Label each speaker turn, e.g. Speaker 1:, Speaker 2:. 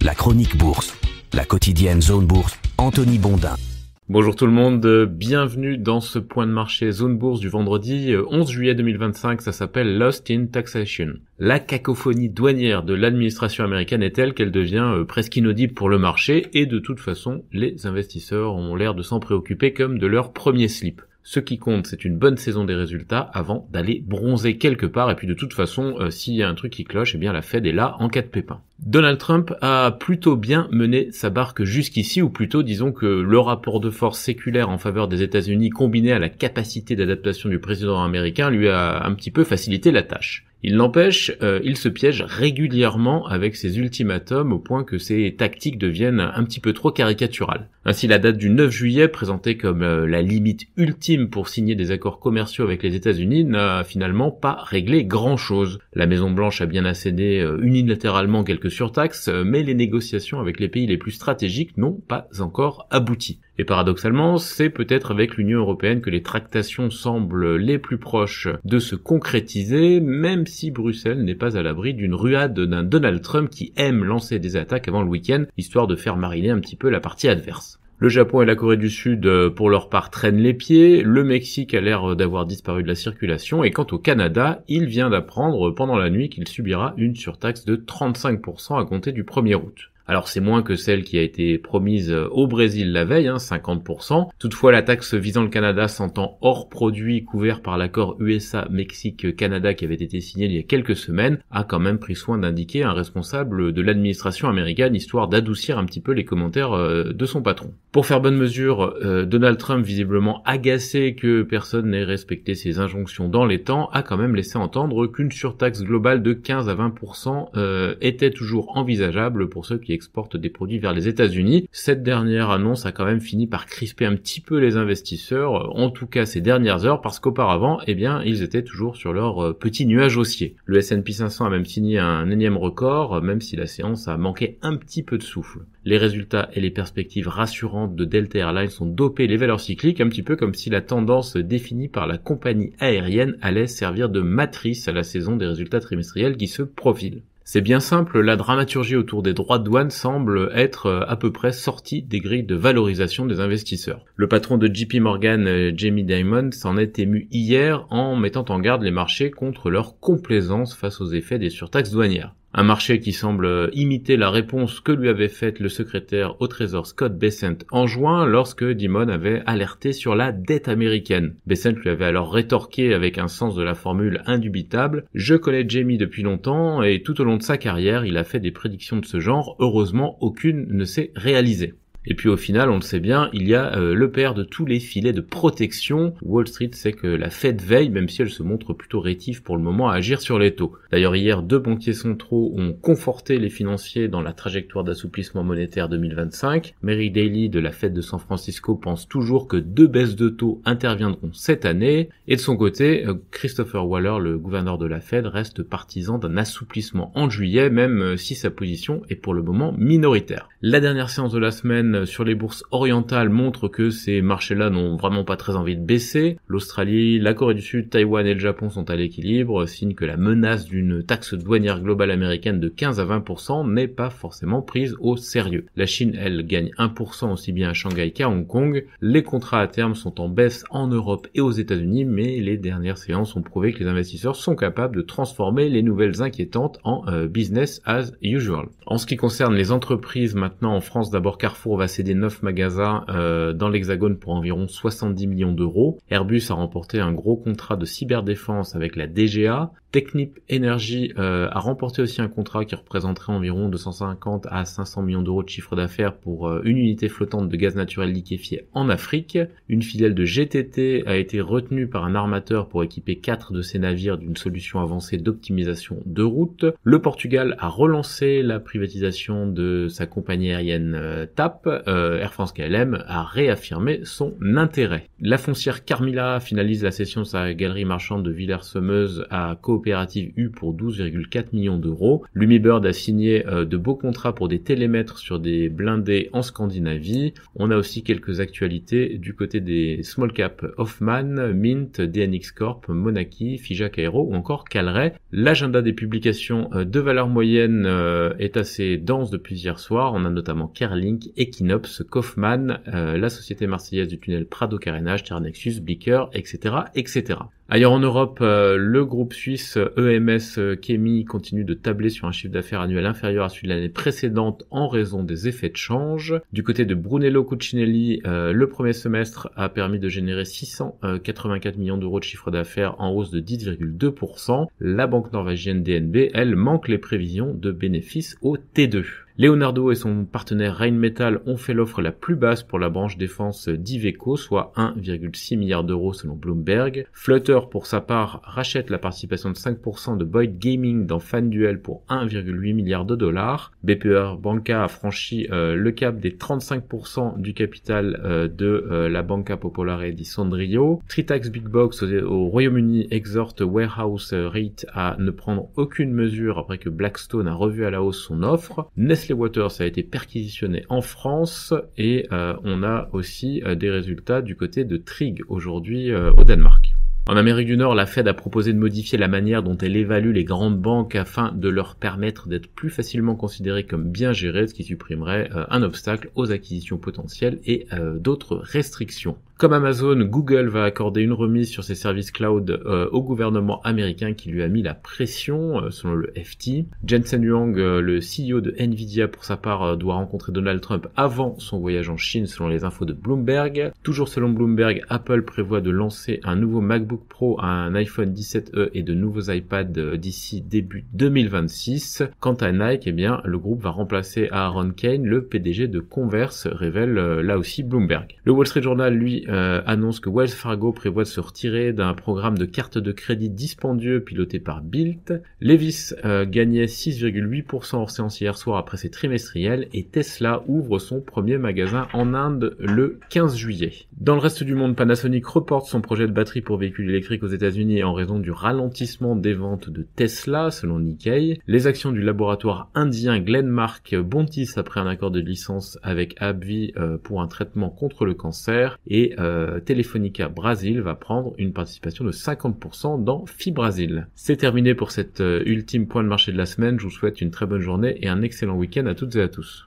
Speaker 1: La chronique bourse, la quotidienne Zone Bourse, Anthony Bondin.
Speaker 2: Bonjour tout le monde, bienvenue dans ce point de marché Zone Bourse du vendredi 11 juillet 2025, ça s'appelle Lost in Taxation. La cacophonie douanière de l'administration américaine est telle qu'elle devient presque inaudible pour le marché et de toute façon, les investisseurs ont l'air de s'en préoccuper comme de leur premier slip. Ce qui compte, c'est une bonne saison des résultats avant d'aller bronzer quelque part. Et puis de toute façon, s'il y a un truc qui cloche, eh bien la Fed est là en cas de pépin. Donald Trump a plutôt bien mené sa barque jusqu'ici, ou plutôt disons que le rapport de force séculaire en faveur des États-Unis combiné à la capacité d'adaptation du président américain lui a un petit peu facilité la tâche. Il n'empêche, il se piège régulièrement avec ses ultimatums au point que ses tactiques deviennent un petit peu trop caricaturales. Ainsi, la date du 9 juillet, présentée comme la limite ultime pour signer des accords commerciaux avec les États-Unis, n'a finalement pas réglé grand-chose. La Maison-Blanche a bien asséné unilatéralement quelques surtaxes, mais les négociations avec les pays les plus stratégiques n'ont pas encore abouti. Et paradoxalement, c'est peut-être avec l'Union européenne que les tractations semblent les plus proches de se concrétiser, même si Bruxelles n'est pas à l'abri d'une ruade d'un Donald Trump qui aime lancer des attaques avant le week-end, histoire de faire mariner un petit peu la partie adverse. Le Japon et la Corée du Sud, pour leur part, traînent les pieds, le Mexique a l'air d'avoir disparu de la circulation, et quant au Canada, il vient d'apprendre pendant la nuit qu'il subira une surtaxe de 35% à compter du 1er août. Alors c'est moins que celle qui a été promise au Brésil la veille, 50%. Toutefois, la taxe visant le Canada s'entend hors produit couvert par l'accord USA-Mexique-Canada qui avait été signé il y a quelques semaines, a quand même pris soin d'indiquer un responsable de l'administration américaine, histoire d'adoucir un petit peu les commentaires de son patron. Pour faire bonne mesure, Donald Trump, visiblement agacé que personne n'ait respecté ses injonctions dans les temps, a quand même laissé entendre qu'une surtaxe globale de 15 à 20% était toujours envisageable pour ceux qui exportent des produits vers les États-Unis. Cette dernière annonce a quand même fini par crisper un petit peu les investisseurs, en tout cas ces dernières heures, parce qu'auparavant, eh bien, ils étaient toujours sur leur petit nuage haussier. Le S&P 500 a même signé un énième record, même si la séance a manqué un petit peu de souffle. Les résultats et les perspectives rassurantes de Delta Airlines ont dopé les valeurs cycliques, un petit peu comme si la tendance définie par la compagnie aérienne allait servir de matrice à la saison des résultats trimestriels qui se profilent. C'est bien simple, la dramaturgie autour des droits de douane semble être à peu près sortie des grilles de valorisation des investisseurs. Le patron de JP Morgan, Jamie Dimon, s'en est ému hier en mettant en garde les marchés contre leur complaisance face aux effets des surtaxes douanières. Un marché qui semble imiter la réponse que lui avait faite le secrétaire au Trésor Scott Bessent en juin lorsque Dimon avait alerté sur la dette américaine. Bessent lui avait alors rétorqué avec un sens de la formule indubitable « Je connais Jamie depuis longtemps et tout au long de sa carrière, il a fait des prédictions de ce genre, heureusement aucune ne s'est réalisée ». Et puis au final, on le sait bien, il y a le père de tous les filets de protection. Wall Street sait que la Fed veille, même si elle se montre plutôt rétive pour le moment à agir sur les taux. D'ailleurs, hier, 2 banquiers centraux ont conforté les financiers dans la trajectoire d'assouplissement monétaire 2025. Mary Daly de la Fed de San Francisco pense toujours que 2 baisses de taux interviendront cette année. Et de son côté, Christopher Waller, le gouverneur de la Fed, reste partisan d'un assouplissement en juillet, même si sa position est pour le moment minoritaire. La dernière séance de la semaine sur les bourses orientales montre que ces marchés-là n'ont vraiment pas très envie de baisser. L'Australie, la Corée du Sud, Taïwan et le Japon sont à l'équilibre, signe que la menace d'une taxe douanière globale américaine de 15 à 20% n'est pas forcément prise au sérieux. La Chine, elle, gagne 1% aussi bien à Shanghai qu'à Hong Kong. Les contrats à terme sont en baisse en Europe et aux États-Unis, mais les dernières séances ont prouvé que les investisseurs sont capables de transformer les nouvelles inquiétantes en business as usual. En ce qui concerne les entreprises, maintenant en France, d'abord Carrefour va céder 9 magasins dans l'Hexagone pour environ 70 millions d'euros. Airbus a remporté un gros contrat de cyberdéfense avec la DGA. Technip Energy a remporté aussi un contrat qui représenterait environ 250 à 500 millions d'euros de chiffre d'affaires pour une unité flottante de gaz naturel liquéfié en Afrique. Une filiale de GTT a été retenue par un armateur pour équiper 4 de ses navires d'une solution avancée d'optimisation de route. Le Portugal a relancé la privatisation de sa compagnie aérienne TAP. Air France KLM a réaffirmé son intérêt. La foncière Carmila finalise la cession de sa galerie marchande de Villers-Semeuse à Coop coopérative U pour 12,4 millions d'euros. Lumibird a signé de beaux contrats pour des télémètres sur des blindés en Scandinavie. On a aussi quelques actualités du côté des small cap, Hoffman, Mint, DNX Corp, Monaki, Figeac Aero ou encore Calray. L'agenda des publications de valeur moyenne est assez dense depuis hier soir. On a notamment Kerlink, Equinox, Kaufmann, la société marseillaise du tunnel Prado Carénage, Ternexus, Blicker, etc., etc. Ailleurs en Europe, le groupe suisse EMS Chemie continue de tabler sur un chiffre d'affaires annuel inférieur à celui de l'année précédente en raison des effets de change. Du côté de Brunello Cucinelli, le premier semestre a permis de générer 684 millions d'euros de chiffre d'affaires en hausse de 10,2%. La banque norvégienne DNB, elle, manque les prévisions de bénéfices au T2. Leonardo et son partenaire Rheinmetall ont fait l'offre la plus basse pour la branche défense d'Iveco, soit 1,6 milliard d'euros selon Bloomberg. Flutter, pour sa part, rachète la participation de 5% de Boyd Gaming dans FanDuel pour 1,8 milliard de dollars. BPR Banca a franchi le cap des 35% du capital de la Banca Popolare di Sondrio. Tritax Big Box au Royaume-Uni exhorte Warehouse REIT à ne prendre aucune mesure après que Blackstone a revu à la hausse son offre. Nestlé Waters a été perquisitionné en France et on a aussi des résultats du côté de Trig aujourd'hui au Danemark. En Amérique du Nord, la Fed a proposé de modifier la manière dont elle évalue les grandes banques afin de leur permettre d'être plus facilement considérées comme bien gérées, ce qui supprimerait un obstacle aux acquisitions potentielles et d'autres restrictions. Comme Amazon, Google va accorder une remise sur ses services cloud au gouvernement américain qui lui a mis la pression, selon le FT. Jensen Huang, le CEO de Nvidia, pour sa part, doit rencontrer Donald Trump avant son voyage en Chine, selon les infos de Bloomberg. Toujours selon Bloomberg, Apple prévoit de lancer un nouveau MacBook Pro, un iPhone 17e et de nouveaux iPads d'ici début 2026. Quant à Nike, eh bien, le groupe va remplacer Aaron Kane, le PDG de Converse, révèle là aussi Bloomberg. Le Wall Street Journal, lui, annonce que Wells Fargo prévoit de se retirer d'un programme de carte de crédit dispendieux piloté par Bilt. Levi's gagnait 6,8% hors séance hier soir après ses trimestriels et Tesla ouvre son premier magasin en Inde le 15 juillet. Dans le reste du monde, Panasonic reporte son projet de batterie pour véhicules électriques aux États-Unis en raison du ralentissement des ventes de Tesla, selon Nikkei. Les actions du laboratoire indien Glenmark bondissent après un accord de licence avec AbbVie pour un traitement contre le cancer et Telefonica Brasil va prendre une participation de 50% dans Fibrasil. C'est terminé pour cet ultime point de marché de la semaine. Je vous souhaite une très bonne journée et un excellent week-end à toutes et à tous.